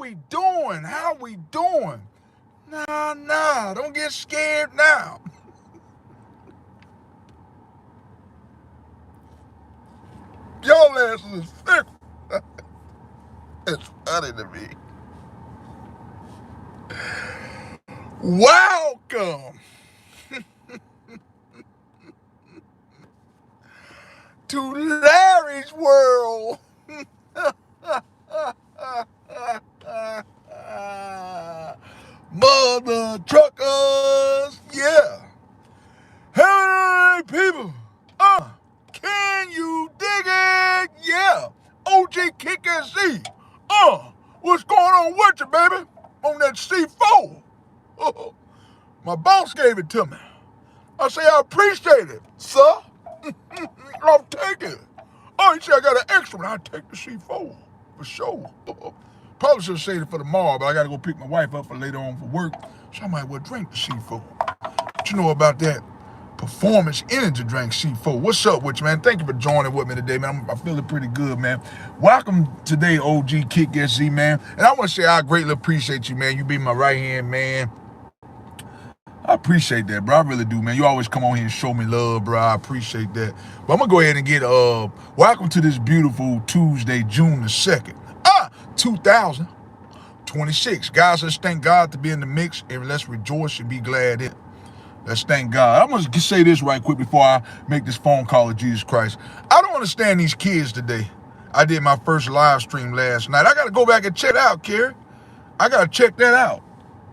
we doing? How we doing? Nah, don't get scared now. Y'all asses is fickle. It's funny to me. Welcome to Larry's World. Mother truckers, yeah. Hey, people, can you dig it? Yeah. OG Kick and Z. What's going on with you, baby? On that C4. My boss gave it to me. I say, I appreciate it, sir. I'll take it. Oh, he said I got an extra one. I'll take the C4 for sure. Probably should have saved it for tomorrow, but I got to go pick my wife up for later on for work. So I might well drink the C4. What you know about that? Performance energy drink C4. What's up with you, man? Thank you for joining with me today, man. I'm feeling pretty good, man. Welcome today, OG Kick SZ, man. And I want to say I greatly appreciate you, man. You be my right hand, man. I appreciate that, bro. I really do, man. You always come on here and show me love, bro. I appreciate that. But I'm gonna go ahead and get welcome to this beautiful Tuesday, June the 2nd, 2026. Guys, let's thank God to be in the mix, and let's rejoice and be glad in it. Let's thank God. I'm going to say this right quick before I make this phone call to Jesus Christ. I don't understand these kids today. I did my first live stream last night. I got to go back and check it out, Kerry. I got to check that out.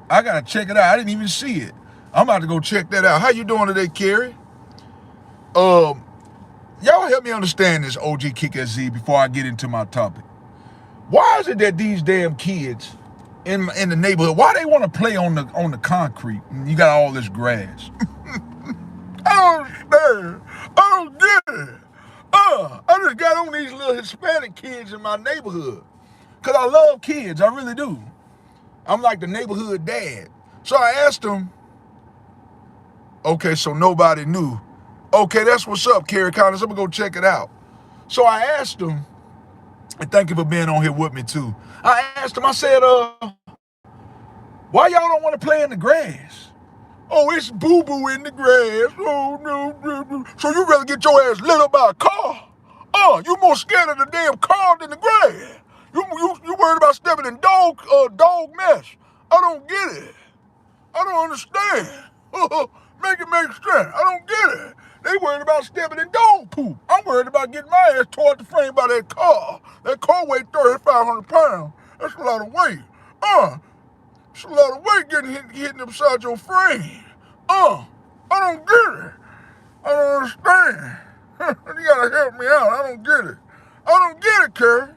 I got to check it out. I didn't even see it. I'm about to go check that out. How you doing today, Kerry? Y'all help me understand this, OG Kick SZ, before I get into my topic. Why is it that these damn kids in the neighborhood, why they want to play on the concrete and you got all this grass? I don't understand. I don't get it. I just got on these little Hispanic kids in my neighborhood. Because I love kids. I really do. I'm like the neighborhood dad. So I asked them, okay, so nobody knew. Okay, that's what's up, Kerry Collins. I'm going to go check it out. So I asked them, and thank you for being on here with me too. I asked them, I said, why y'all don't want to play in the grass? Oh, it's boo-boo in the grass. Oh, no. So you rather get your ass lit up by a car? You more scared of the damn car than the grass. You worried about stepping in dog mess. I don't get it. I don't understand. Make it make sense. I don't get it. They worried about stepping in dog poop. I'm worried about getting my ass tore the frame by that car. That car weighs 3,500 pounds. That's a lot of weight. It's a lot of weight hitting upside your frame. I don't get it. I don't understand. You gotta help me out. I don't get it. I don't get it, Kerry.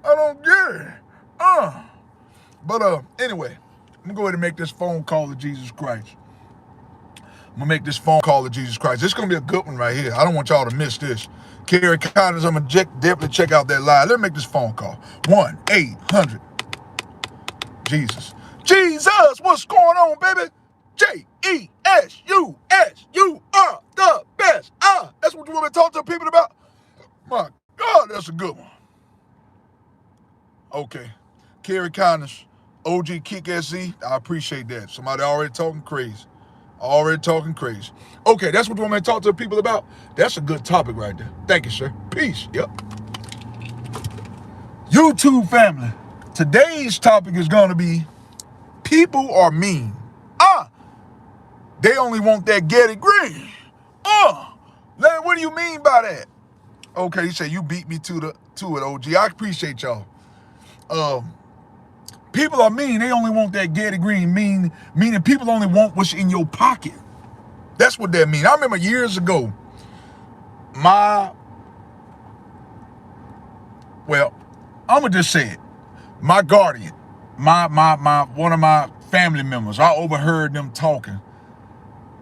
I don't get it. But anyway, I'm gonna go ahead and make this phone call to Jesus Christ. This is gonna be a good one right here. I don't want y'all to miss this. Kerry Collins, I'm gonna definitely check out that live. Let's make this phone call. 1-800 Jesus. Jesus, what's going on, baby? Jesus, you are the best. That's what you want me to talk to people about? My God, that's a good one. Okay. Kerry Collins, OG Kick SZ, I appreciate that. Somebody already talking crazy. Okay, that's what you want me to talk to the people about? That's a good topic right there. Thank you, sir. Peace. Yep. YouTube family, today's topic is going to be people are mean. They only want that ghetty green. Larry, what do you mean by that? Okay, you say you beat me to it, OG. I appreciate y'all. People are mean. They only want that ghetty green. Meaning people only want what's in your pocket. That's what that means. I remember years ago, I'm gonna just say it. My guardian, one of my family members, I overheard them talking,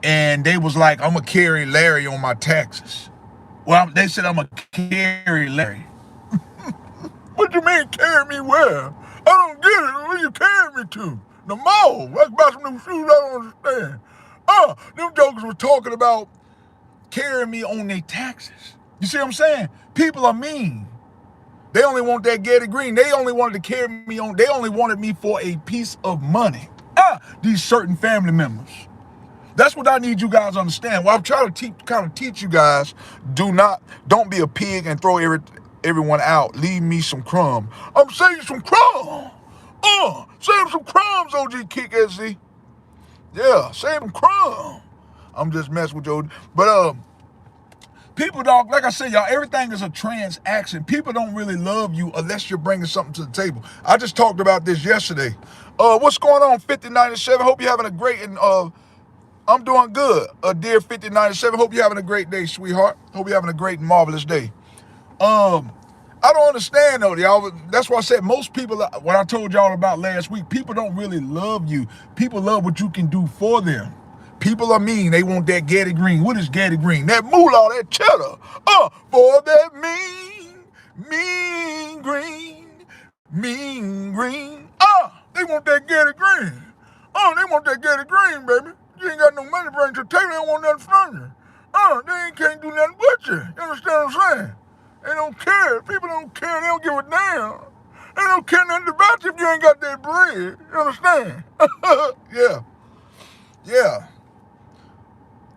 and they was like, I'm gonna carry Larry on my taxes. Well, they said I'm gonna carry Larry. What you mean carry me where? I don't get it. Where you carry me to? The mall. Let's buy some new shoes. I don't understand. Them jokers were talking about carrying me on their taxes. You see what I'm saying? People are mean. They only want that ghetty green. They only wanted to carry me on. They only wanted me for a piece of money. These certain family members. That's what I need you guys to understand. Well, I'm trying to teach you guys, don't be a pig and throw everyone out. Leave me some crumb. I'm saving some crumb. Save some crumbs, OG Kick SC. Yeah, save some crumb. I'm just messing with you. But people don't, like I said, y'all, everything is a transaction. People don't really love you unless you're bringing something to the table. I just talked about this yesterday. What's going on, 5097? Hope you're having a great and I'm doing good, dear 5097. Hope you're having a great day, sweetheart. Hope you're having a great and marvelous day. I don't understand though, y'all. That's why I said most people, what I told y'all about last week, people don't really love you. People love what you can do for them. People are mean. They want that ghetty green. What is ghetty green? That moolah, that cheddar. For that mean green. They want that ghetty green. They want that ghetty green, baby. You ain't got no money to bring to the table. They don't want nothing from you. They can't do nothing but you. You understand what I'm saying? They don't care. People don't care. They don't give a damn. They don't care nothing about you if you ain't got that bread. You understand? Yeah.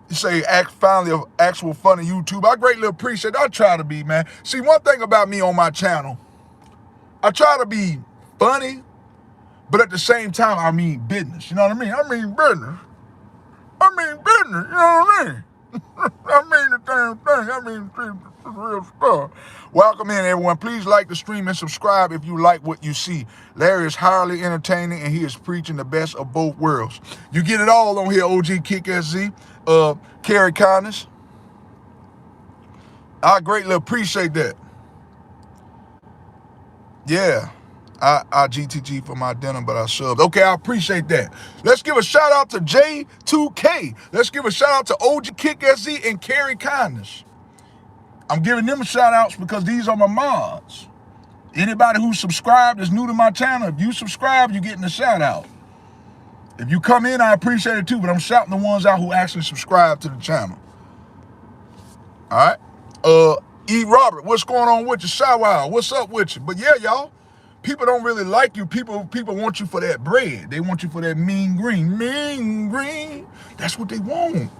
You say finally of actual funny YouTube. I greatly appreciate it. I try to be, man. See, one thing about me on my channel, I try to be funny, but at the same time, I mean business. You know what I mean? I mean business. You know what I mean? I mean the damn thing. I mean the real stuff. Welcome in, everyone. Please like the stream and subscribe if you like what you see. Larry is highly entertaining, and he is preaching the best of both worlds. You get it all on here, OG Kick SZ. Carry kindness. I greatly appreciate that. Yeah. I GTG for my dinner, but I subbed. Okay, I appreciate that. Let's give a shout out to J2K. Let's give a shout out to OG Kick SZ and Carry Kindness. I'm giving them shout outs because these are my mods. Anybody who's subscribed is new to my channel. If you subscribe, you're getting a shout out. If you come in, I appreciate it too, but I'm shouting the ones out who actually subscribe to the channel. All right. E. Robert, what's going on with you? Shout out. What's up with you? But yeah, y'all. People don't really like you. People want you for that bread. They want you for that mean green. Mean green. That's what they want.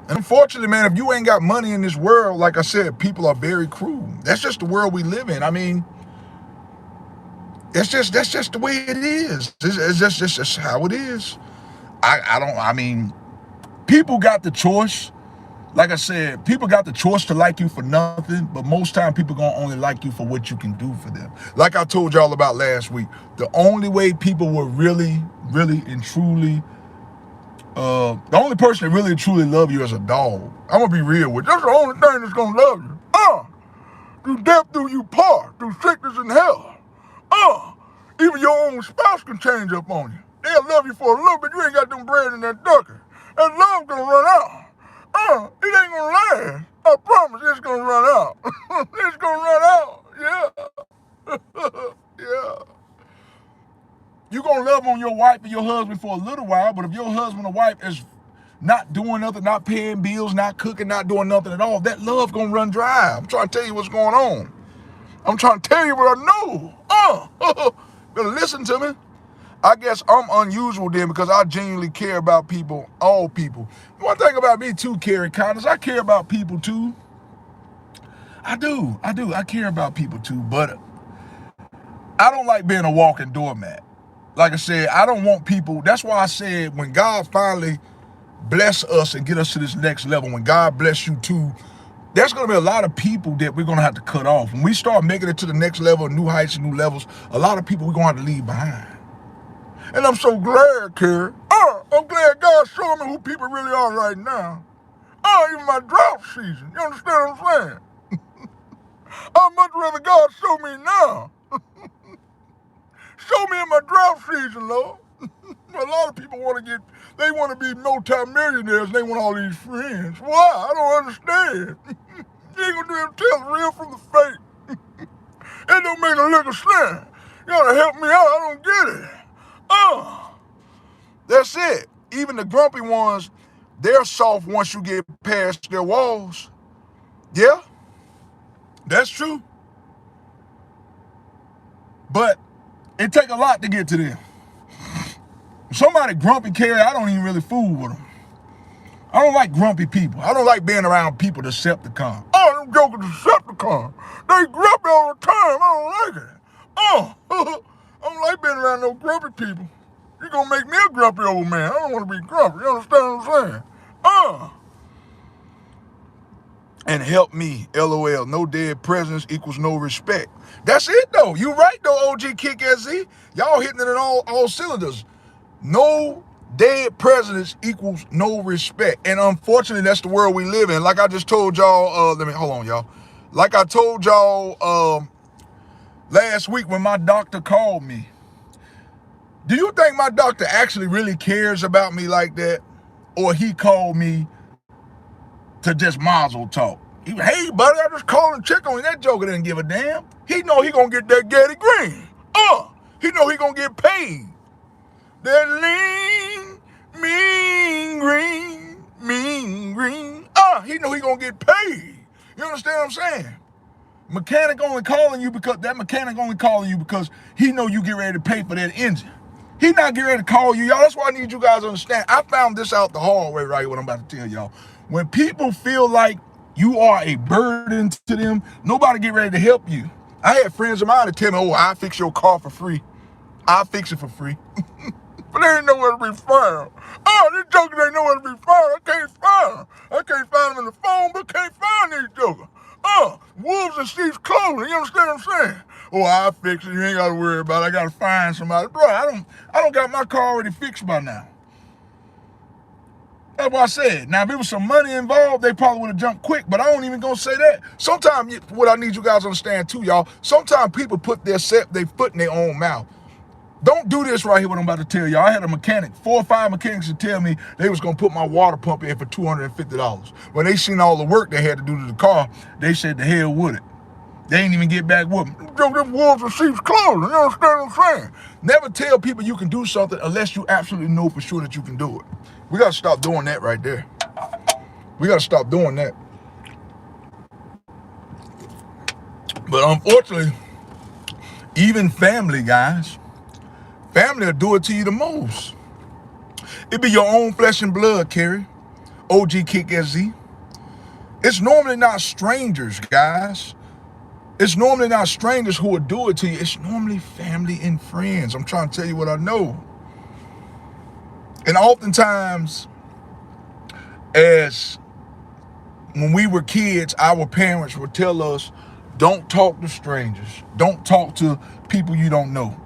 And unfortunately, man, if you ain't got money in this world, like I said, people are very cruel. That's just the world we live in. I mean, that's just the way it is. It's just how it is. I mean, people got the choice. Like I said, people got the choice to like you for nothing, but most time people gonna only like you for what you can do for them. Like I told y'all about last week, the only way people will really and truly, the only person that really and truly love you is a dog. I'm gonna be real with you. That's the only thing that's gonna love you. Through death do you part, through sickness and health. Even your own spouse can change up on you. They'll love you for a little bit. You ain't got them bread in that ducker. That love gonna run out. It ain't gonna last. I promise it's gonna run out. It's gonna run out. Yeah. Yeah. You gonna love on your wife and your husband for a little while, but if your husband or wife is not doing nothing, not paying bills, not cooking, not doing nothing at all, that love gonna run dry. I'm trying to tell you what's going on. I'm trying to tell you what I know. Better listen to me. I guess I'm unusual then because I genuinely care about people, all people. One thing about me too, Carrie Connors, I care about people too. I do. I care about people too, but I don't like being a walking doormat. Like I said, I don't want people. That's why I said when God finally bless us and get us to this next level, when God bless you too, there's going to be a lot of people that we're going to have to cut off. When we start making it to the next level, new heights and new levels, a lot of people we're going to have to leave behind. And I'm so glad, Carrie. I'm glad God's showing me who people really are right now. Even my drought season. You understand what I'm saying? I'd much rather God show me now. Show me in my drought season, Lord. A lot of people want to be multi-millionaires and they want all these friends. Why? I don't understand. You ain't gonna do tell the real from the fake. It don't make a lick of sense. You gotta help me out. I don't get it. That's it. Even the grumpy ones, they're soft once you get past their walls. Yeah, that's true. But it take a lot to get to them. Somebody grumpy, Carrie, I don't even really fool with them. I don't like grumpy people. I don't like being around people Decepticon. Oh, them jokers Decepticon. They grumpy all the time. I don't like it. Oh, I don't like being around no grumpy people. You're going to make me a grumpy old man. I don't want to be grumpy. You understand what I'm saying? And help me, LOL. No dead presidents equals no respect. That's it, though. You right, though, OG Kick SZ. Y'all hitting it in all cylinders. No dead presidents equals no respect. And unfortunately, that's the world we live in. Like I just told y'all, hold on, y'all. Like I told y'all last week when my doctor called me. Do you think my doctor actually really cares about me like that? Or he called me to just mazel talk? Hey, buddy, I just called and check on you. That joker didn't give a damn. He know he gonna get that Getty green. He know he gonna get paid. That lean, mean green. He know he gonna get paid. You understand what I'm saying? Mechanic only calling you because he know you get ready to pay for that engine. He not getting ready to call you, y'all. That's why I need you guys to understand. I found this out the hard way right here, what I'm about to tell y'all. When people feel like you are a burden to them, nobody get ready to help you. I had friends of mine that tell me, oh, I'll fix your car for free. I'll fix it for free. But they ain't nowhere to be found. These jokers ain't nowhere to be found. I can't find them. I can't find them in the phone, but can't find these jokers. Wolves in sheep's clothing. You understand what I'm saying? Oh, I'll fix it. You ain't got to worry about it. I got to find somebody. Bro, I don't got my car already fixed by now. That's what I said. Now, if there was some money involved, they probably would have jumped quick, but I don't even gonna say that. Sometimes, what I need you guys to understand too, y'all, sometimes people put their foot in their own mouth. Don't do this right here, what I'm about to tell y'all. I had a mechanic, 4 or 5 mechanics to tell me they was gonna put my water pump in for $250. When they seen all the work they had to do to the car, they said the hell with it. They ain't even get back with me. Them wolves in sheep's clothing, you understand what I'm saying? Never tell people you can do something unless you absolutely know for sure that you can do it. We gotta stop doing that right there. We gotta stop doing that. But unfortunately, even family, guys, family will do it to you the most. It be your own flesh and blood, Carrie. OG Kick SZ. It's normally not strangers, guys. It's normally not strangers who will do it to you. It's normally family and friends. I'm trying to tell you what I know. And oftentimes, as when we were kids, our parents would tell us, don't talk to strangers. Don't talk to people you don't know.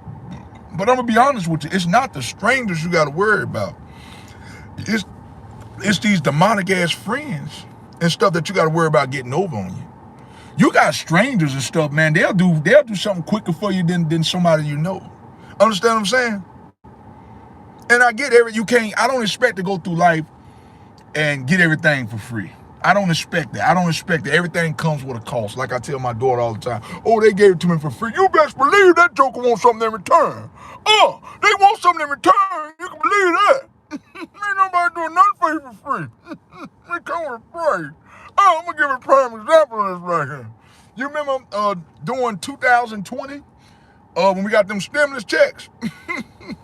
But I'm going to be honest with you. It's not the strangers you got to worry about. It's these demonic ass friends and stuff that you got to worry about getting over on you. You got strangers and stuff, man. They'll do something quicker for you than somebody you know. Understand what I'm saying? And I get I don't expect to go through life and get everything for free. I don't expect that. Everything comes with a cost. Like I tell my daughter all the time, oh, they gave it to me for free. You best believe that joker wants something in return. They want something in return. You can believe that. Ain't nobody doing nothing for you for free. They come with a price. I'm going to give a prime example of this right here. You remember during 2020, when we got them stimulus checks?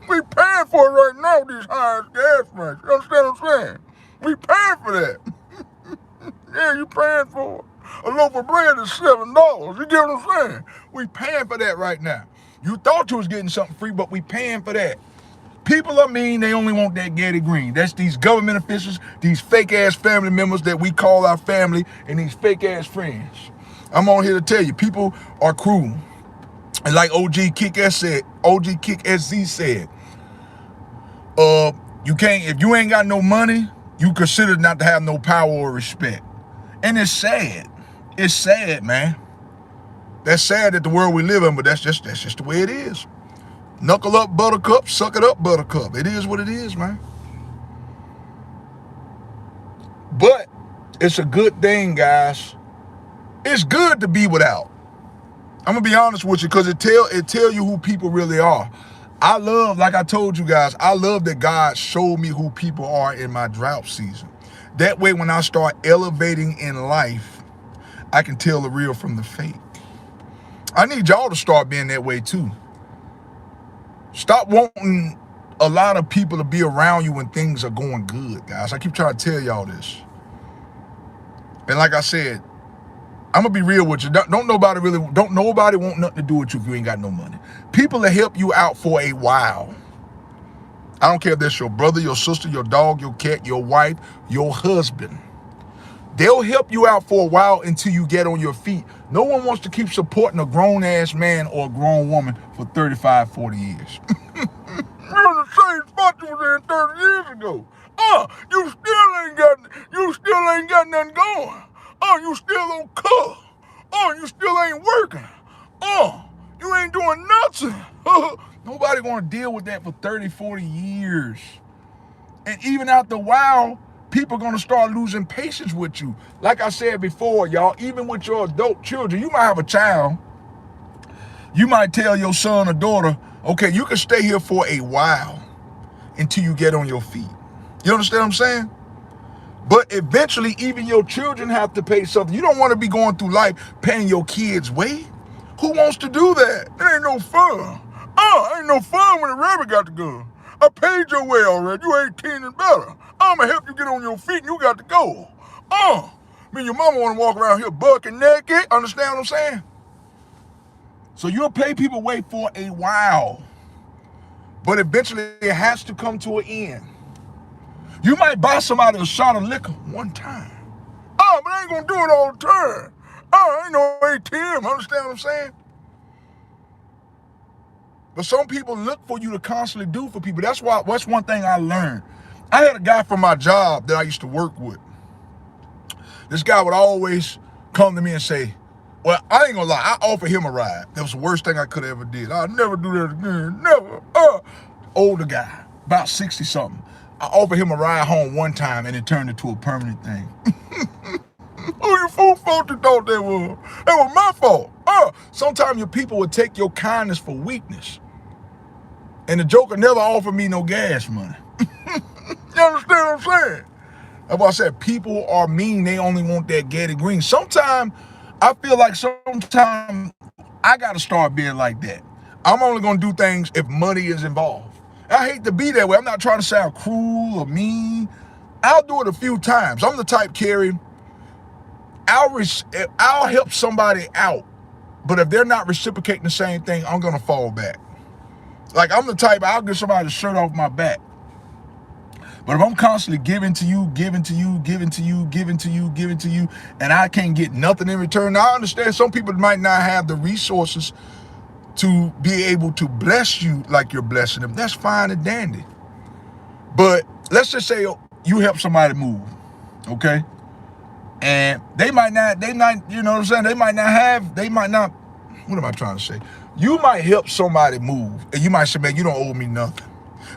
We paying for it right now with these high gas prices. You understand what I'm saying? We paying for that. Yeah, you paying for it. A loaf of bread is $7. You get what I'm saying? We paying for that right now. You thought you was getting something free, but we paying for that. People are mean, they only want that Getty green. That's these government officials, these fake-ass family members that we call our family, and these fake-ass friends. I'm on here to tell you, people are cruel. And like OG Kick SZ said, if you ain't got no money, you consider not to have no power or respect. And it's sad. It's sad, man. That's sad that the world we live in, but that's just the way it is. Knuckle up, buttercup, suck it up, buttercup. It is what it is, man. But it's a good thing, guys. It's good to be without. I'm gonna be honest with you, because it tell you who people really are. I love, like I told you guys, I love that God showed me who people are in my drought season. That way, when I start elevating in life, I can tell the real from the fake. I need y'all to start being that way too. Stop wanting a lot of people to be around you when things are going good, guys. I keep trying to tell y'all this. And like I said, I'm gonna be real with you. Don't nobody want nothing to do with you if you ain't got no money. People that help you out for a while. I don't care if that's your brother, your sister, your dog, your cat, your wife, your husband. They'll help you out for a while until you get on your feet. No one wants to keep supporting a grown-ass man or a grown woman for 35, 40 years. You're in the same spot you was in 30 years ago. You still ain't got nothing going. You still on cook. You still ain't working. You ain't doing nothing. Nobody want to deal with that for 30, 40 years. And even after a while, people are going to start losing patience with you. Like I said before, y'all, even with your adult children, you might have a child. You might tell your son or daughter, okay, you can stay here for a while until you get on your feet. You understand what I'm saying? But eventually, even your children have to pay something. You don't want to be going through life paying your kids' way. Who wants to do that? It ain't no fun. Ain't no fun when the rabbit got the gun. I paid your way already. You 18 and better. I'm going to help you get on your feet and you got to go. Your mama want to walk around here bucking naked. Understand what I'm saying? So you'll pay people way for a while. But eventually it has to come to an end. You might buy somebody a shot of liquor one time. But I ain't going to do it all the time. I ain't no ATM. Understand what I'm saying? But some people look for you to constantly do for people. That's one thing I learned. I had a guy from my job that I used to work with. This guy would always come to me and say, well, I ain't gonna lie, I offered him a ride. That was the worst thing I could have ever did. I'll never do that again, never. Older guy, about 60 something. I offered him a ride home one time and it turned into a permanent thing. Who your fool fault you thought that was? That was my fault. Sometimes your people would take your kindness for weakness. And the joker never offered me no gas money. You understand what I'm saying? That's why I said people are mean. They only want that ghetty green. Sometimes I feel like I got to start being like that. I'm only going to do things if money is involved. I hate to be that way. I'm not trying to sound cruel or mean. I'll do it a few times. I'm the type, Carrie, I'll help somebody out. But if they're not reciprocating the same thing, I'm going to fall back. Like I'm the type, I'll get somebody the shirt off my back. But if I'm constantly giving to you, and I can't get nothing in return, now I understand some people might not have the resources to be able to bless you like you're blessing them. That's fine and dandy. But let's just say you help somebody move, okay? And they might not, you know what I'm saying? They might not, what am I trying to say? You might help somebody move, and you might say, man, you don't owe me nothing.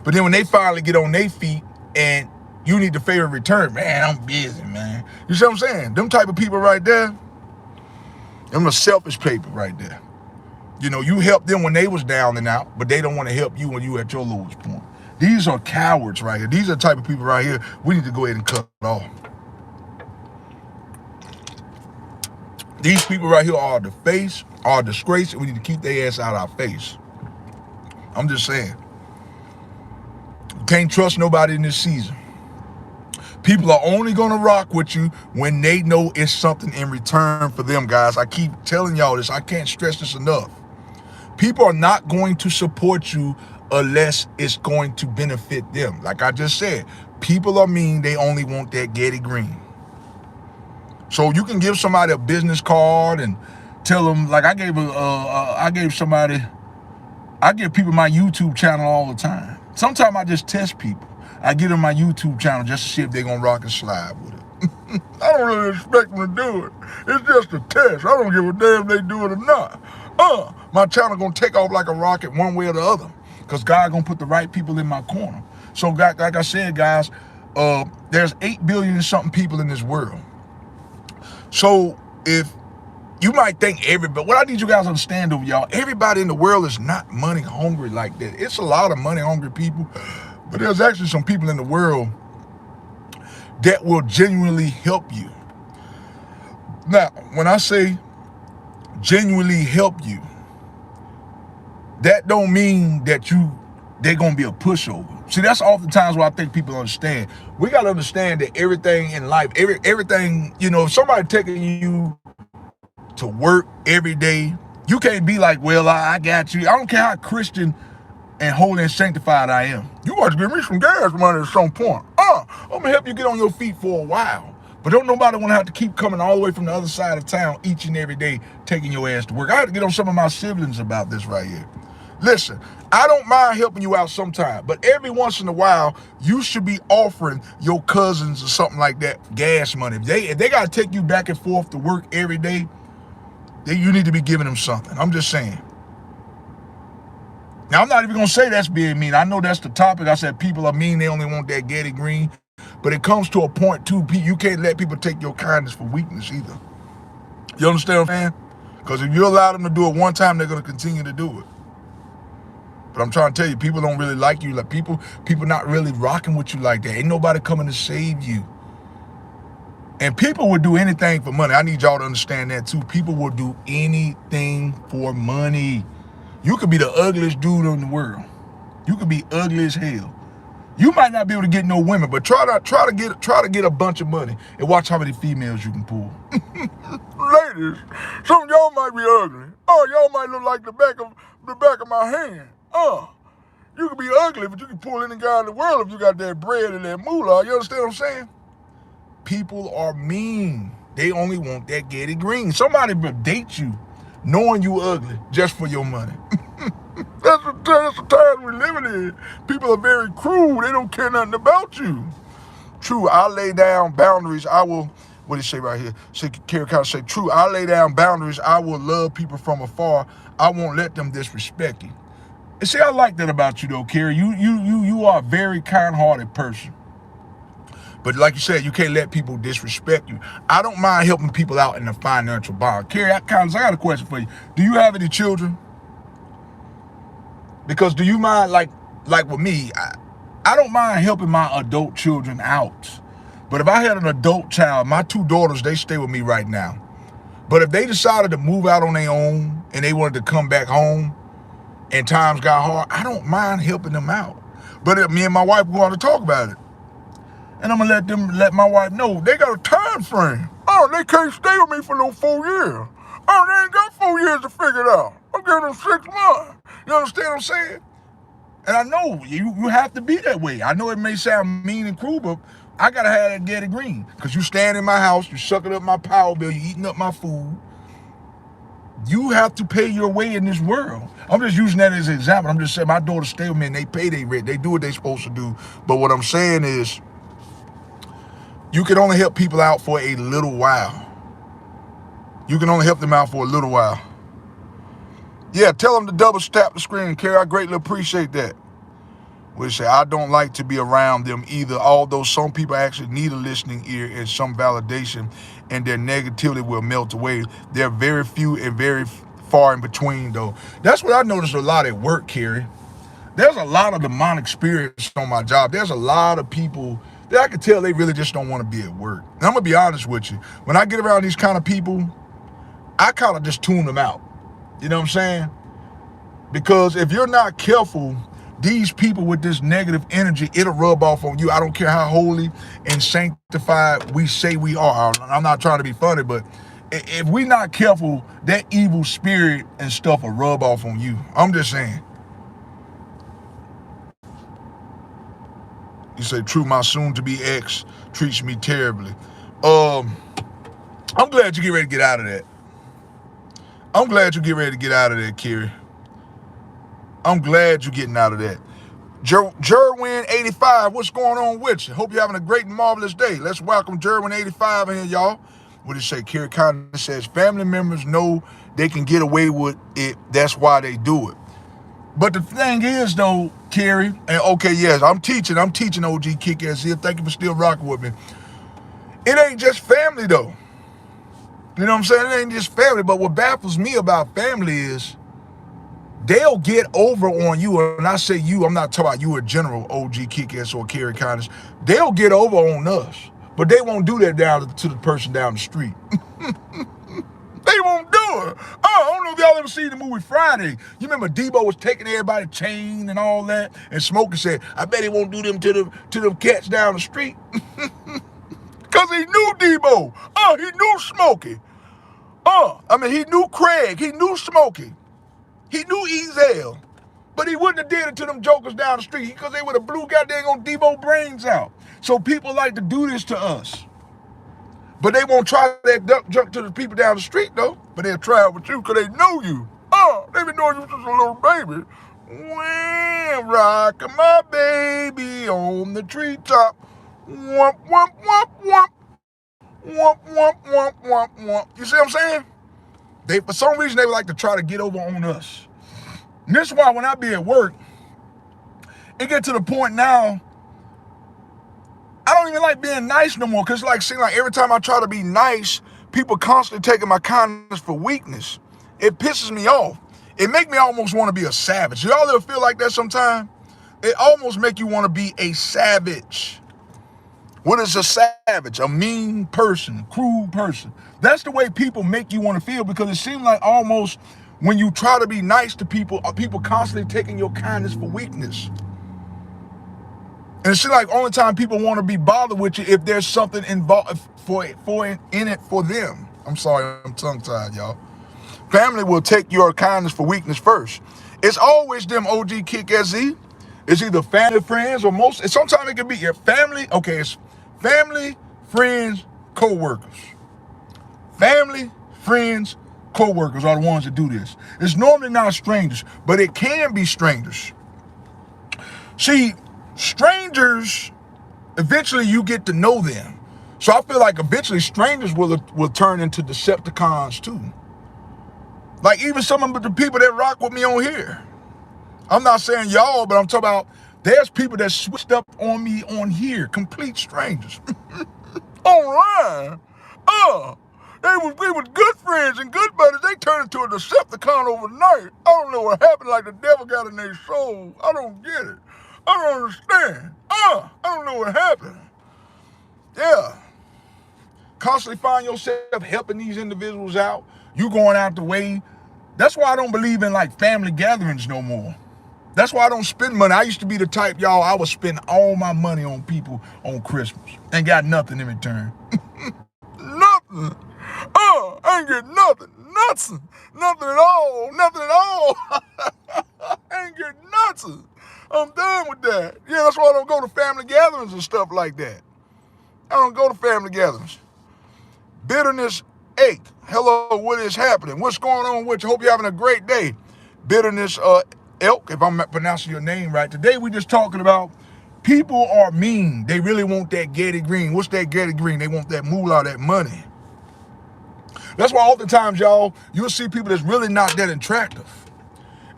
But then when they finally get on their feet, and you need the favor in return, man, I'm busy, man. You see what I'm saying? Them type of people right there, them the selfish people right there. You know, you helped them when they was down and out, but they don't want to help you when you at your lowest point. These are cowards right here. These are the type of people right here we need to go ahead and cut off. These people right here are the face, are a disgrace, and we need to keep their ass out of our face. I'm just saying. You can't trust nobody in this season. People are only going to rock with you when they know it's something in return for them, guys. I keep telling y'all this. I can't stress this enough. People are not going to support you unless it's going to benefit them. Like I just said, people are mean. They only want that ghetty green. So you can give somebody a business card and tell them, like I give people my YouTube channel all the time. Sometimes I just test people. I give them my YouTube channel just to see if they're going to rock and slide with it. I don't really expect them to do it. It's just a test. I don't give a damn if they do it or not. My channel going to take off like a rocket one way or the other because God going to put the right people in my corner. So like I said, guys, there's 8 billion and something people in this world. So if you might think but what I need you guys to understand over y'all, everybody in the world is not money hungry like that. It's a lot of money hungry people, but there's actually some people in the world that will genuinely help you. Now, when I say genuinely help you, that don't mean that you they're going to be a pushover. See, that's oftentimes what I think people understand. We got to understand that everything in life, everything, you know, if somebody taking you to work every day, you can't be like, well, I got you. I don't care how Christian and holy and sanctified I am. You want to give me some gas money at some point. I'm going to help you get on your feet for a while. But don't nobody want to have to keep coming all the way from the other side of town each and every day, taking your ass to work. I had to get on some of my siblings about this right here. Listen, I don't mind helping you out sometime, but every once in a while, you should be offering your cousins or something like that gas money. If they got to take you back and forth to work every day, then you need to be giving them something. I'm just saying. Now, I'm not even going to say that's being mean. I know that's the topic. I said people are mean. They only want that Getty green. But it comes to a point, too, you can't let people take your kindness for weakness either. You understand what I'm saying? Because if you allow them to do it one time, they're going to continue to do it. But I'm trying to tell you, people don't really like you. Like people not really rocking with you like that. Ain't nobody coming to save you. And people would do anything for money. I need y'all to understand that, too. People will do anything for money. You could be the ugliest dude in the world. You could be ugly as hell. You might not be able to get no women, but try to get a bunch of money and watch how many females you can pull. Ladies, some of y'all might be ugly. Oh, y'all might look like the back of my hand. You can be ugly, but you can pull any guy in the world if you got that bread and that moolah. You understand what I'm saying? People are mean. They only want that Getty green. Somebody will date you knowing you ugly just for your money. That's the time we're living in. People are very cruel. They don't care nothing about you. True, I lay down boundaries. I will, what did it say right here? Carrie kind of say, true, I lay down boundaries. I will love people from afar. I won't let them disrespect you. And see, I like that about you though, Carrie. You are a very kind-hearted person. But like you said, you can't let people disrespect you. I don't mind helping people out in the financial bond. Carrie, I got a question for you. Do you have any children? Because do you mind, like with me, I don't mind helping my adult children out. But if I had an adult child, my two daughters, they stay with me right now. But if they decided to move out on their own and they wanted to come back home and times got hard, I don't mind helping them out. But if me and my wife go on to talk about it, and I'm gonna let my wife know they got a time frame. Oh, they can't stay with me for no 4 years. Oh, they ain't got 4 years to figure it out. I'm giving them 6 months. You understand what I'm saying? And I know you have to be that way. I know it may sound mean and cruel, but I gotta have that Getty green. Because you stand in my house, you sucking up my power bill, you eating up my food. You have to pay your way in this world. I'm just using that as an example. I'm just saying my daughters stay with me and they pay their rent. They do what they're supposed to do. But what I'm saying is, you can only help people out for a little while. You can only help them out for a little while. Yeah, tell them to double tap the screen, Carrie. I greatly appreciate that. We say, I don't like to be around them either, although some people actually need a listening ear and some validation, and their negativity will melt away. They're very few and very far in between, though. That's what I noticed a lot at work, Carrie. There's a lot of demonic spirits on my job. There's a lot of people that I can tell they really just don't want to be at work. And I'm going to be honest with you. When I get around these kind of people, I kind of just tune them out. You know what I'm saying? Because if you're not careful, these people with this negative energy, it'll rub off on you. I don't care how holy and sanctified we say we are. I'm not trying to be funny, but if we're not careful, that evil spirit and stuff will rub off on you. I'm just saying. You say, true, my soon-to-be ex treats me terribly. I'm glad you get ready to get out of that. I'm glad you get ready to get out of that, Kerry. I'm glad you're getting out of that. Jerwin85, what's going on with you? Hope you're having a great and marvelous day. Let's welcome Jerwin85 in here, y'all. What did it say? Kerry kind of says, family members know they can get away with it. That's why they do it. But the thing is, though, Kerry, and okay, yes, I'm teaching OG Kick-Ass here. Thank you for still rocking with me. It ain't just family, though. You know what I'm saying? It ain't just family. But what baffles me about family is they'll get over on you. And I say you, I'm not talking about you in general, OG Kick-Ass or Kerry Kindness. They'll get over on us. But they won't do that down to the person down the street. They They won't do it. I don't know if y'all ever seen the movie Friday. You remember Debo was taking everybody's chain and all that, and Smokey said, I bet he won't do them to them cats down the street. Because he knew Debo. He knew Smokey. He knew Craig. He knew Smokey. He knew Ezel. But he wouldn't have did it to them jokers down the street because they would have blew goddamn on Debo brains out. So people like to do this to us. But they won't try that duck junk to the people down the street, though. But they'll try it with you because they know you. They've been knowing you since a little baby. When rockin' my baby on the treetop. Womp, womp, womp, womp. Womp, womp, womp, womp, womp. You see what I'm saying? For some reason, they would like to try to get over on us. And this is why when I be at work, it get to the point now, I don't even like being nice no more. Because seems like every time I try to be nice, people constantly taking my kindness for weakness. It pisses me off. It make me almost want to be a savage. Y'all ever feel like that sometimes? It almost make you want to be a savage. What is a savage? A mean person, cruel person. That's the way people make you want to feel, because it seems like almost when you try to be nice to people, people constantly taking your kindness for weakness. And it seems like only time people want to be bothered with you if there's something involved in it for them. I'm sorry, I'm tongue-tied, y'all. Family will take your kindness for weakness first. It's always them OG kick SZ. It's either family, friends, or sometimes it can be your family. Okay, it's family, friends, co-workers. Family, friends, co-workers are the ones that do this. It's normally not strangers, but it can be strangers. See, strangers, eventually you get to know them. So I feel like eventually strangers will turn into Decepticons too. Like even some of the people that rock with me on here. I'm not saying y'all, but I'm talking about there's people that switched up on me on here, complete strangers. Online. We was good friends and good buddies. They turned into a Decepticon overnight. I don't know what happened, like the devil got in their soul. I don't get it. I don't understand. I don't know what happened. Yeah. Constantly find yourself helping these individuals out. You going out the way. That's why I don't believe in like family gatherings no more. That's why I don't spend money. I used to be the type, y'all, I would spend all my money on people on Christmas and got nothing in return. Nothing. I ain't get nothing. Nothing at all. Nothing at all. I ain't get nothing. I'm done with that. Yeah, that's why I don't go to family gatherings and stuff like that. I don't go to family gatherings. Bitterness ache. Hello, what is happening? What's going on with you? Hope you're having a great day. Bitterness elk, if I'm pronouncing your name right. Today we just talking about people are mean. They really want that Getty Green. What's that Getty Green? They want that moolah, that money. That's why oftentimes, y'all, you'll see people that's really not that attractive.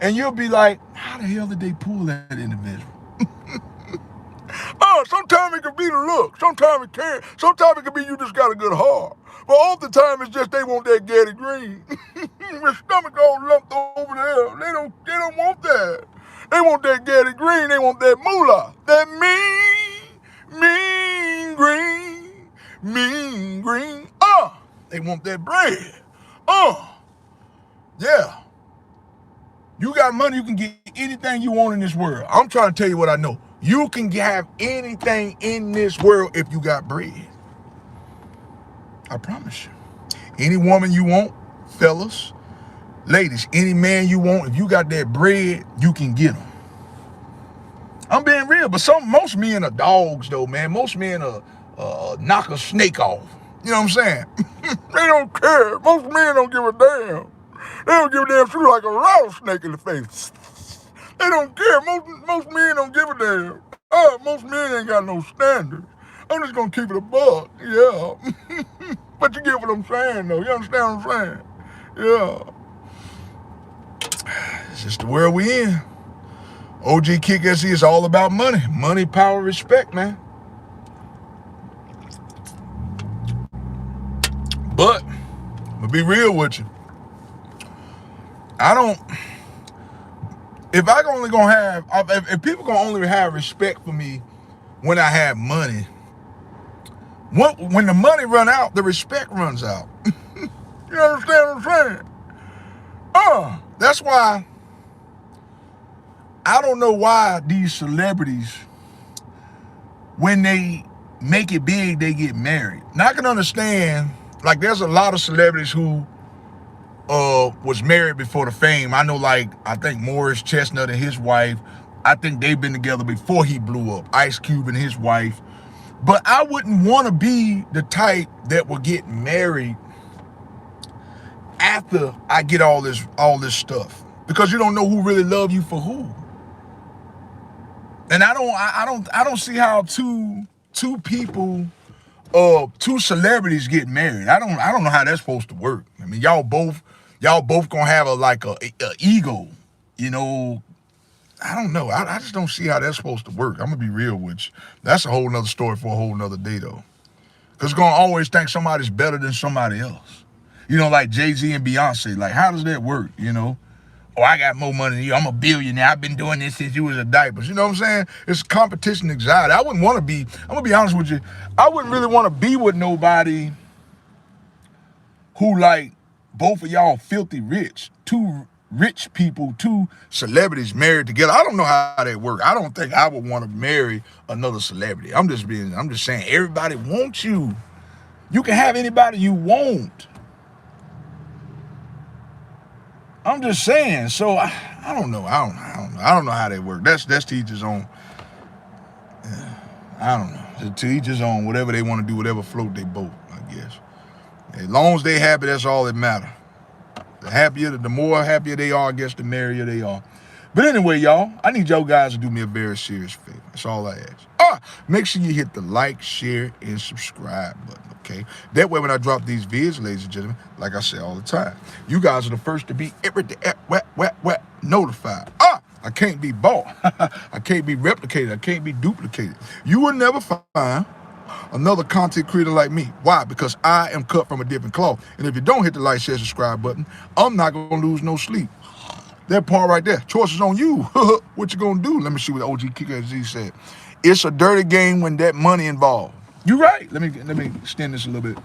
And you'll be like, how the hell did they pull that individual? Sometimes it can be the look. Sometimes it can. Sometimes it can be you just got a good heart. But oftentimes it's just they want that Getty Green. Their stomach all lumped over there. They don't want that. They want that Getty Green. They want that moolah. That mean green. They want that bread. Yeah. You got money, you can get anything you want in this world. I'm trying to tell you what I know. You can have anything in this world if you got bread. I promise you. Any woman you want, fellas, ladies, any man you want, if you got that bread, you can get them. I'm being real, but most men are dogs though, man. Most men are knock a snake off. You know what I'm saying? They don't care. Most men don't give a damn. They don't give a damn shoot like a rattlesnake in the face. They don't care. Most men don't give a damn. Most men ain't got no standards. I'm just gonna keep it a buck. Yeah. But you get what I'm saying though. You understand what I'm saying? Yeah. It's just the world we in. OG Kick SE is all about money. Money, power, respect, man. But, I'm gonna be real with you. If people gonna only have respect for me when I have money, when the money run out, the respect runs out. You understand what I'm saying? That's why I don't know why these celebrities, when they make it big, they get married. Now I can understand, like there's a lot of celebrities who was married before the fame. I know, like, I think Morris Chestnut and his wife, I think they've been together before he blew up. Ice Cube and his wife. But I wouldn't want to be the type that will get married after I get all this stuff, because you don't know who really love you for who. And I don't see how two people, two celebrities get married. I don't know how that's supposed to work. I mean, y'all both gonna have a ego, you know. I don't know. I just don't see how that's supposed to work. I'm gonna be real with you. That's a whole nother story for a whole nother day though. Cause gonna always think somebody's better than somebody else. You know, like Jay-Z and Beyonce. Like, how does that work? You know? Oh, I got more money than you. I'm a billionaire. I've been doing this since you was a diapers. You know what I'm saying? It's competition anxiety. I wouldn't want to be, I'm gonna be honest with you, I wouldn't really want to be with nobody who, like, both of y'all filthy rich. Two rich people, two celebrities married together. I don't know how that works. I don't think I would want to marry another celebrity. I'm just saying, everybody wants you. You can have anybody you want. I'm just saying. So I don't know. I don't know how they work. That's to each his own. I don't know. To each his own. Whatever they want to do, whatever float they boat, I guess. As long as they happy, that's all that matters. The more happier they are, I guess, the merrier they are. But anyway, y'all, I need y'all guys to do me a very serious favor. That's all I ask. Make sure you hit the like, share, and subscribe button, okay? That way when I drop these videos, ladies and gentlemen, like I say all the time, you guys are the first to be notified. I can't be bought. I can't be replicated. I can't be duplicated. You will never find another content creator like me. Why? Because I am cut from a different cloth. And if you don't hit the like, share, subscribe button, I'm not going to lose no sleep. That part right there. Choice is on you. What you going to do? Let me see what OG Kicker Z said. It's a dirty game when that money involved. You're right. Let me extend this a little bit.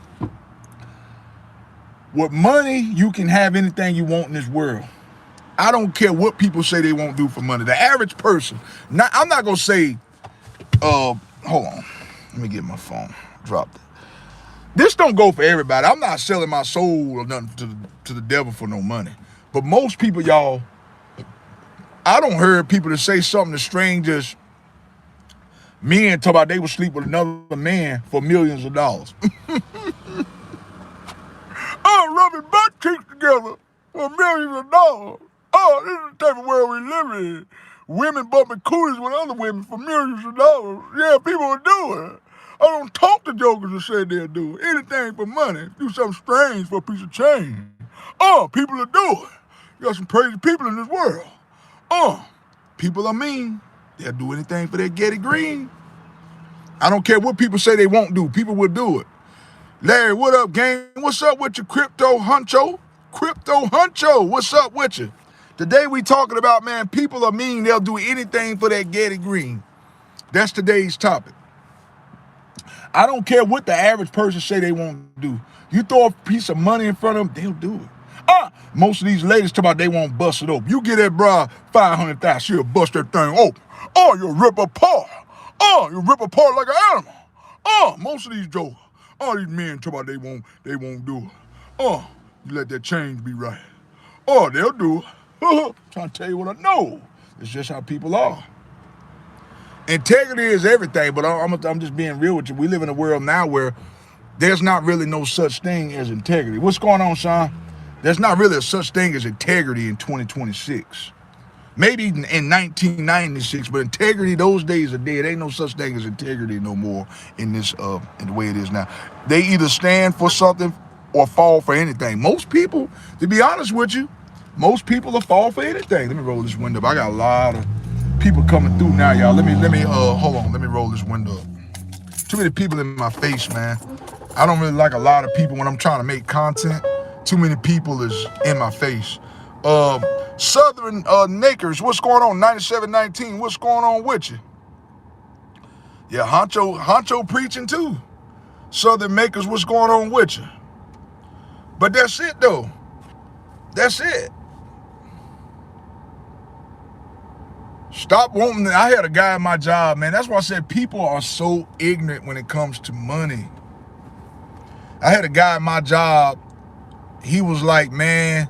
With money, you can have anything you want in this world. I don't care what people say they won't do for money. The average person. I'm not going to say, hold on. Let me get my phone. Dropped it. This don't go for everybody. I'm not selling my soul or nothing to the devil for no money. But most people, y'all, I don't hear people to say something as strange as men talk about they would sleep with another man for millions of dollars. Rubbing butt cheeks together for millions of dollars. This is the type of world we live in. Women bumping cooties with other women for millions of dollars. Yeah, people will do it. I don't talk to jokers that say they'll do anything for money. Do something strange for a piece of change. People will do it. You got some crazy people in this world. People are mean. They'll do anything for that Getty Green. I don't care what people say they won't do. People will do it. Larry, what up, gang? What's up with you, Crypto Huncho? Crypto Huncho, what's up with you? Today we talking about, man, people are mean. They'll do anything for that Getty Green. That's today's topic. I don't care what the average person say they won't do. You throw a piece of money in front of them, they'll do it. Most of these ladies talk about they won't bust it open. You get that bra $500,000, she'll bust that thing open. You'll rip apart. You'll rip apart like an animal. Most of these jokers, these men talk about they won't do it. You let that change be right. They'll do it. Trying to tell you what I know. It's just how people are. Integrity is everything, but I'm just being real with you. We live in a world now where there's not really no such thing as integrity. What's going on, Sean? There's not really a such thing as integrity in 2026. Maybe in 1996, but integrity, those days are dead. Ain't no such thing as integrity no more in this in the way it is now. They either stand for something or fall for anything. Most people, to be honest with you, most people will fall for anything. Let me roll this window up. I got a lot of people coming through now, y'all. Let me hold on. Let me roll this window up. Too many people in my face, man. I don't really like a lot of people when I'm trying to make content. Too many people is in my face. Southern Nakers, what's going on? 9719, what's going on with you? Yeah, Honcho preaching too. Southern Makers, what's going on with you? But that's it though. That's it. Stop wanting. I had a guy at my job, man. That's why I said people are so ignorant when it comes to money. I had a guy at my job. He was like, man,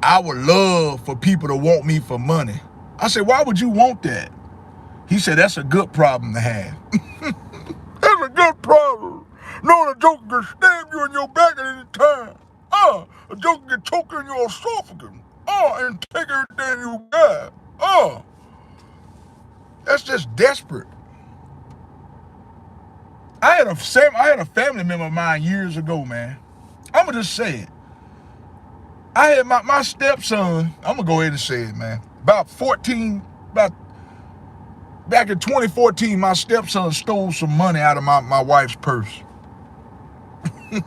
I would love for people to want me for money. I said, why would you want that? He said, that's a good problem to have. That's a good problem. Knowing a joker can stab you in your back at any time. A joker can choke in your esophagus. And take everything you got. That's just desperate. I had a family member of mine years ago, man. I'm going to just say it. I had my stepson, I'm going to go ahead and say it, man. Back in 2014, my stepson stole some money out of my wife's purse. He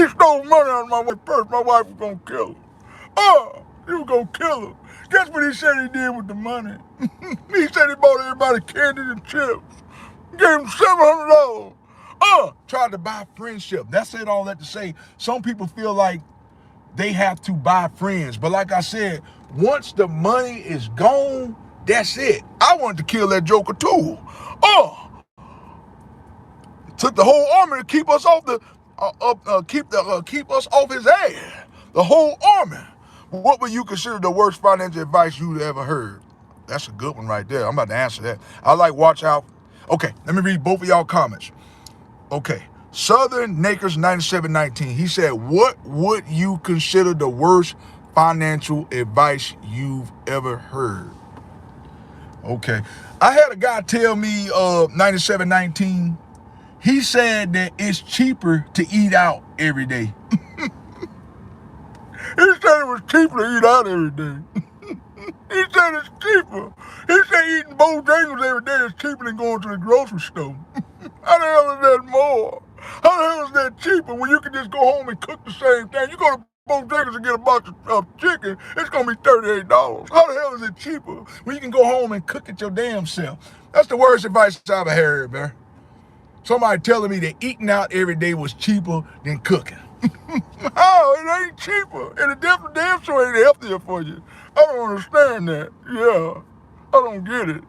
stole money out of my wife's purse. My wife was going to kill him. He was going to kill him. Guess what he said he did with the money? He said he bought everybody candy and chips. Gave him $700. Tried to buy friendship. That's it, all that to say. Some people feel like they have to buy friends. But like I said, once the money is gone, that's it. I wanted to kill that joker too. It took the whole army to keep us off keep us off his ass. The whole army. What would you consider the worst financial advice you've ever heard? That's a good one right there. I'm about to answer that. I like watch out. Okay, let me read both of y'all comments. Okay, Southern Nakers 9719. He said, what would you consider the worst financial advice you've ever heard? Okay, I had a guy tell me 9719. He said that it's cheaper to eat out every day. He said it was cheaper to eat out every day. He said it's cheaper. He said eating Bojangles every day is cheaper than going to the grocery store. How the hell is that more? How the hell is that cheaper when you can just go home and cook the same thing? You go to Bojangles and get a box of chicken, it's going to be $38. How the hell is it cheaper when you can go home and cook it your damn self? That's the worst advice I've ever heard, man. Somebody telling me that eating out every day was cheaper than cooking. It ain't cheaper. And it damn sure ain't healthier for you. I don't understand that. Yeah, I don't get it.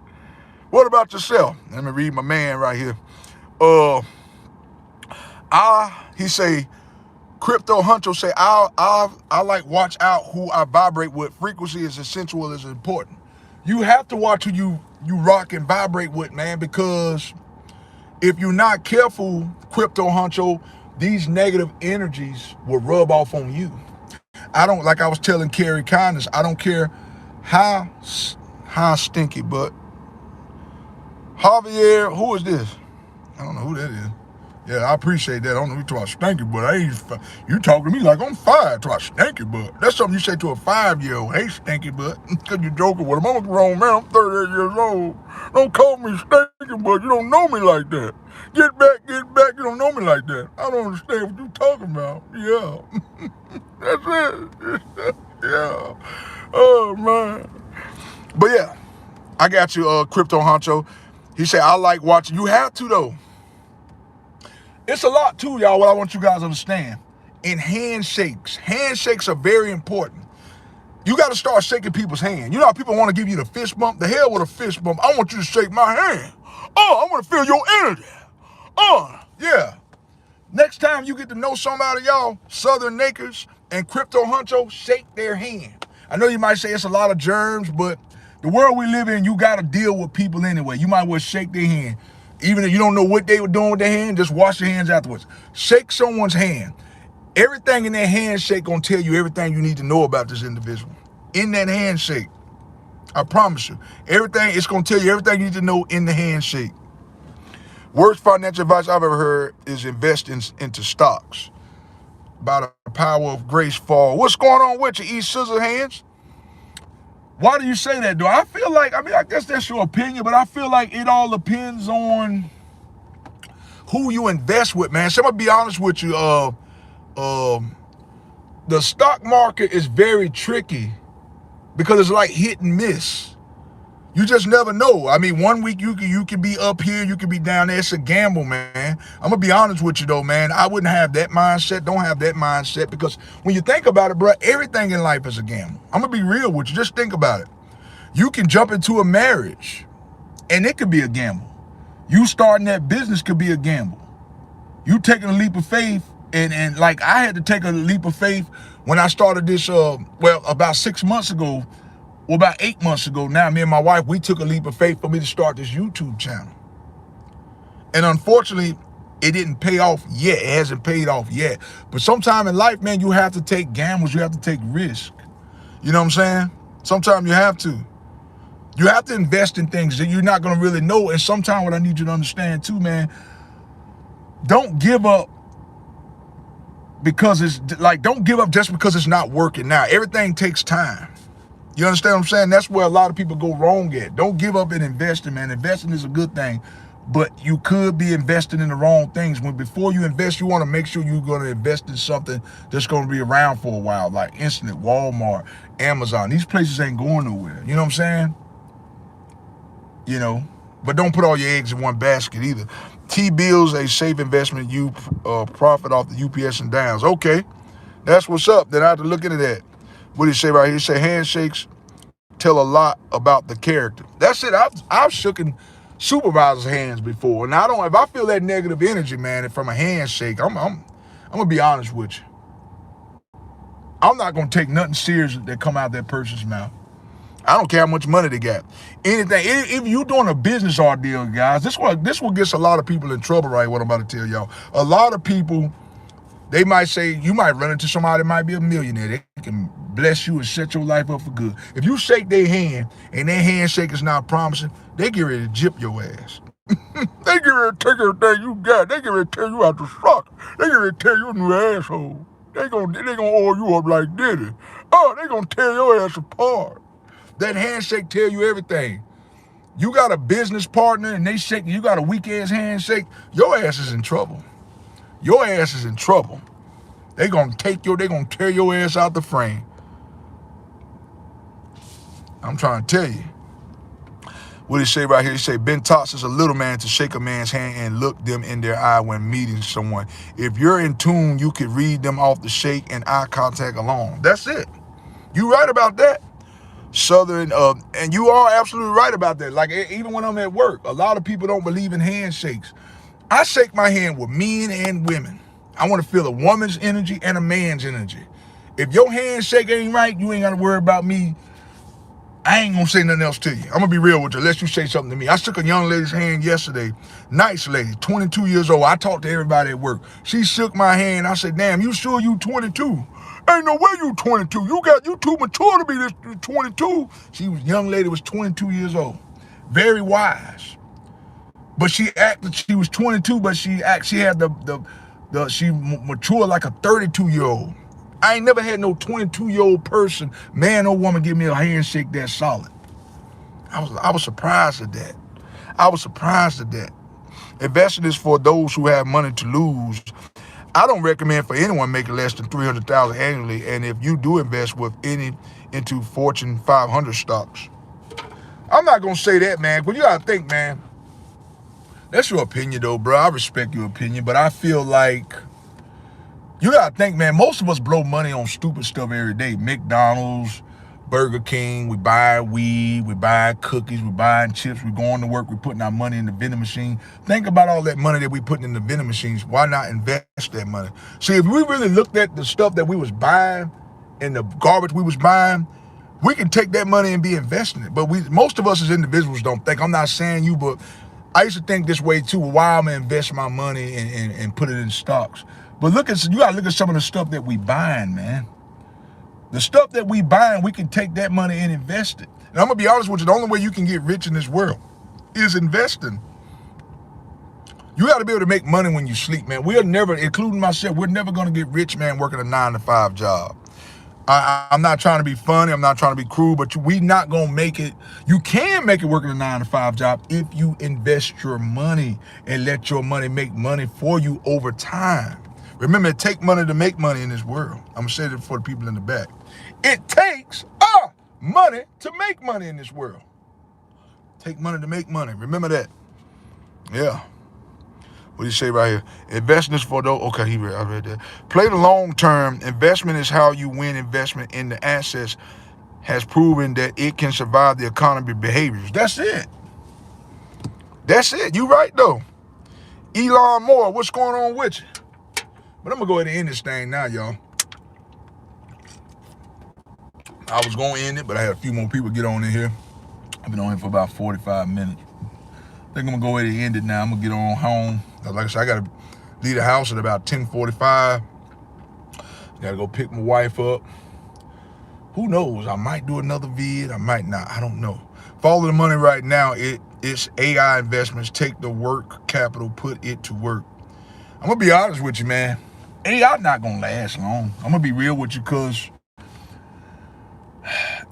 What about yourself? Let me read my man right here. He say, Crypto Huncho say, I like watch out who I vibrate with. Frequency is essential, is important. You have to watch who you rock and vibrate with, man, because if you're not careful, Crypto Huncho, these negative energies will rub off on you. Like I was telling Carrie Kindness, I don't care how stinky, but Javier, who is this? I don't know who that is. Yeah, I appreciate that. I don't know if you're talking about stinky butt. You talking to me like I'm 5, talking stinky butt. That's something you say to a 5-year-old. Hey, stinky butt. Because you're joking with him. I'm a grown man. I'm 38 years old. Don't call me stinky butt. You don't know me like that. Get back. You don't know me like that. I don't understand what you're talking about. Yeah. That's it. Yeah. Oh, man. But yeah, I got you, Crypto Honcho. He said, I like watching. You have to, though. It's a lot too, y'all, what I want you guys to understand. In handshakes are very important. You got to start shaking people's hand. You know how people want to give you the fist bump? The hell with a fist bump. I want you to shake my hand. I want to feel your energy. Yeah. Next time you get to know somebody, y'all, Southern Nakers and Crypto Huncho, shake their hand. I know you might say it's a lot of germs, but the world we live in, you got to deal with people anyway. You might well shake their hand. Even if you don't know what they were doing with their hand, just wash your hands afterwards. Shake someone's hand. Everything in that handshake gonna tell you everything you need to know about this individual. In that handshake, I promise you. It's gonna tell you everything you need to know in the handshake. Worst financial advice I've ever heard is invest into stocks. By the power of grace fall. What's going on with you, East Scissor Hands? Why do you say that, though? I feel like, I guess that's your opinion, but I feel like it all depends on who you invest with, man. So I'm going to be honest with you. The stock market is very tricky because it's like hit and miss. You just never know. I mean, one week you could be up here, you could be down there. It's a gamble, man. I'm gonna be honest with you though, man. I wouldn't have that mindset. Don't have that mindset, because when you think about it, bro, everything in life is a gamble. I'm gonna be real with you. Just think about it. You can jump into a marriage, and it could be a gamble. You starting that business could be a gamble. You taking a leap of faith, and like I had to take a leap of faith when I started this. Well, about 6 months ago. Well, about 8 months ago now, me and my wife, we took a leap of faith for me to start this YouTube channel. And unfortunately, it didn't pay off yet. It hasn't paid off yet. But sometime in life, man, you have to take gambles. You have to take risk. You know what I'm saying? Sometimes you have to. You have to invest in things that you're not going to really know. And sometimes what I need you to understand too, man, don't give up because it's like, don't give up just because it's not working now. Everything takes time. You understand what I'm saying? That's where a lot of people go wrong at. Don't give up in investing, man. Investing is a good thing, but you could be investing in the wrong things. When before you invest, you want to make sure you're going to invest in something that's going to be around for a while, like Instant, Walmart, Amazon. These places ain't going nowhere. You know what I'm saying? You know, but don't put all your eggs in one basket either. T-bills, a safe investment. You profit off the UPS and downs. Okay, that's what's up. Then I have to look into that. What did he say right here? He said handshakes tell a lot about the character. That's it. I've shooken supervisors' hands before. Now if I feel that negative energy, man, from a handshake, I'm gonna be honest with you. I'm not gonna take nothing serious that come out that person's mouth. I don't care how much money they got. Anything. If you're doing a business ordeal, guys, this what gets a lot of people in trouble, right? What I'm about to tell y'all. A lot of people, they might say, you might run into somebody that might be a millionaire. They can bless you and set your life up for good. If you shake their hand and their handshake is not promising, they get ready to jip your ass. They get ready to take everything you got. They get ready to tear you out the sock. They get ready to tear you a new asshole. They gonna oil you up like Diddy. Oh, they gonna tear your ass apart. That handshake tell you everything. You got a business partner and they shake, you got a weak ass handshake, your ass is in trouble. Your ass is in trouble. They gonna tear your ass out the frame. I'm trying to tell you. What did he say right here? He say, Ben Tots is a little man to shake a man's hand and look them in their eye when meeting someone. If you're in tune, you could read them off the shake and eye contact alone. That's it. You right about that. Southern, and you are absolutely right about that. Like, even when I'm at work, a lot of people don't believe in handshakes. I shake my hand with men and women. I want to feel a woman's energy and a man's energy. If your handshake ain't right, you ain't got to worry about me. I ain't going to say nothing else to you. I'm going to be real with you, unless you say something to me. I shook a young lady's hand yesterday. Nice lady, 22 years old. I talked to everybody at work. She shook my hand. I said, damn, you sure you 22? Ain't no way you 22. You too mature to be this 22. Young lady was 22 years old. Very wise. But she acted, she was 22, but she had she matured like a 32-year-old. I ain't never had no 22-year-old person, man or woman, give me a handshake that solid. I was surprised at that. I was surprised at that. Investing is for those who have money to lose. I don't recommend for anyone making less than $300,000 annually. And if you do invest with into Fortune 500 stocks, I'm not gonna say that, man. But you gotta think, man. That's your opinion, though, bro. I respect your opinion, but I feel like you gotta think, man. Most of us blow money on stupid stuff every day. McDonald's, Burger King, we buy weed, we buy cookies, we buying chips, we going to work, we putting our money in the vending machine. Think about all that money that we putting in the vending machines. Why not invest that money? See, if we really looked at the stuff that we was buying and the garbage we was buying, we can take that money and be investing it. But most of us as individuals don't think. I'm not saying you, but I used to think this way too. Why I'm gonna invest my money and put it in stocks? But you gotta look at some of the stuff that we buying, man. The stuff that we buying, we can take that money and invest it. And I'm gonna be honest with you, the only way you can get rich in this world is investing. You gotta be able to make money when you sleep, man. We are never, including myself, we're never gonna get rich, man, working a 9-to-5 job. I'm not trying to be funny, I'm not trying to be cruel, but we not gonna make it. You can make it working a 9-to-5 job if you invest your money and let your money make money for you over time. Remember, it takes money to make money in this world. I'm gonna say that for the people in the back. It takes money to make money in this world. Take money to make money. Remember that. Yeah. What do you say right here? Investments for those. Okay, I read that. Play the long term. Investment is how you win. Investment in the assets has proven that it can survive the economy behaviors. That's it. That's it. You right though. Elon Moore, what's going on with you? But I'm gonna go ahead and end this thing now, y'all. I was gonna end it, but I had a few more people get on in here. I've been on here for about 45 minutes. I think I'm gonna go ahead and end it now. I'm gonna get on home. Like I said, I gotta leave the house at about 10:45. Gotta go pick my wife up. Who knows? I might do another vid. I might not. I don't know. Follow the money right now. It's AI investments. Take the work capital, put it to work. I'm gonna be honest with you, man. AI not gonna last long. I'm gonna be real with you, cause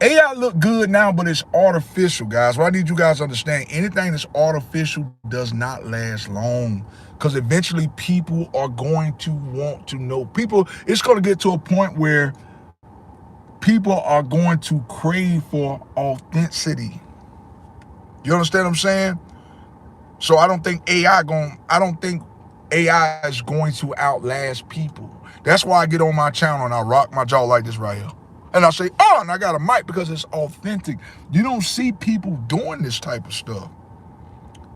AI look good now, but it's artificial, guys. What I need you guys to understand, anything that's artificial does not last long, because eventually people are going to want to know. It's going to get to a point where people are going to crave for authenticity. You understand what I'm saying? So I don't think AI is going to outlast people. That's why I get on my channel and I rock my jaw like this right here. And I say, oh, and I got a mic because it's authentic. You don't see people doing this type of stuff.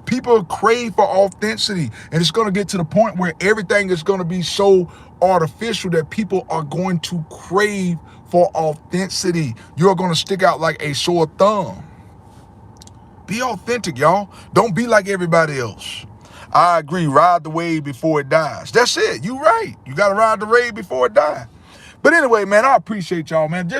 People crave for authenticity. And it's going to get to the point where everything is going to be so artificial that people are going to crave for authenticity. You're going to stick out like a sore thumb. Be authentic, y'all. Don't be like everybody else. I agree. Ride the wave before it dies. That's it. You right. You got to ride the wave before it dies. But anyway, man, I appreciate y'all, man. I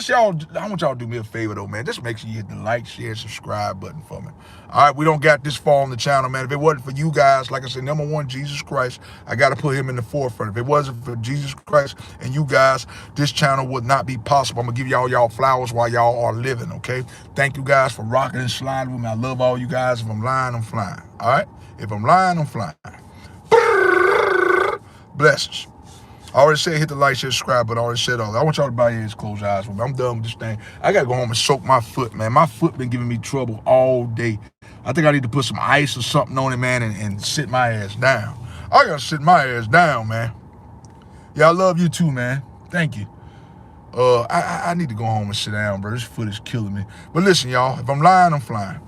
want y'all to do me a favor, though, man. Just make sure you hit the like, share, subscribe button for me. All right, we don't got this far on the channel, man. If it wasn't for you guys, like I said, number one, Jesus Christ, I got to put him in the forefront. If it wasn't for Jesus Christ and you guys, this channel would not be possible. I'm going to give y'all flowers while y'all are living, okay? Thank you guys for rocking and sliding with me. I love all you guys. If I'm lying, I'm flying, all right? If I'm lying, I'm flying. Blessings. I already said hit the like, share, subscribe, but I already said all that. I want y'all to bow your heads, close your eyes with me. I'm done with this thing. I got to go home and soak my foot, man. My foot been giving me trouble all day. I think I need to put some ice or something on it, man, and sit my ass down. I got to sit my ass down, man. Yeah, I love you too, man. Thank you. I need to go home and sit down, bro. This foot is killing me. But listen, y'all, if I'm lying, I'm flying.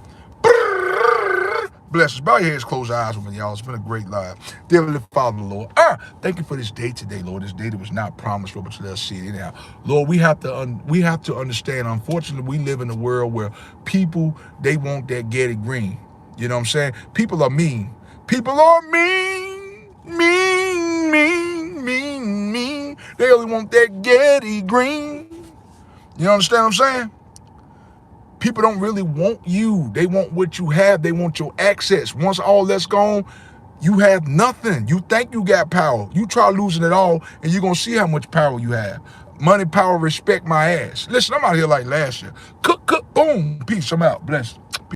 Blessings. Bow your heads, close your eyes with me, y'all. It's been a great live. Dear Heavenly Father, Lord. Thank you for this day today, Lord. This day that was not promised, Lord, but let us see it anyhow. Lord, we have to understand, unfortunately, we live in a world where people, they want that ghetty green. You know what I'm saying? People are mean. People are mean. They only want that ghetty green. You understand what I'm saying? People don't really want you. They want what you have. They want your access. Once all that's gone, you have nothing. You think you got power. You try losing it all, and you're going to see how much power you have. Money, power, respect my ass. Listen, I'm out here like last year. Cook, boom. Peace. I'm out. Bless.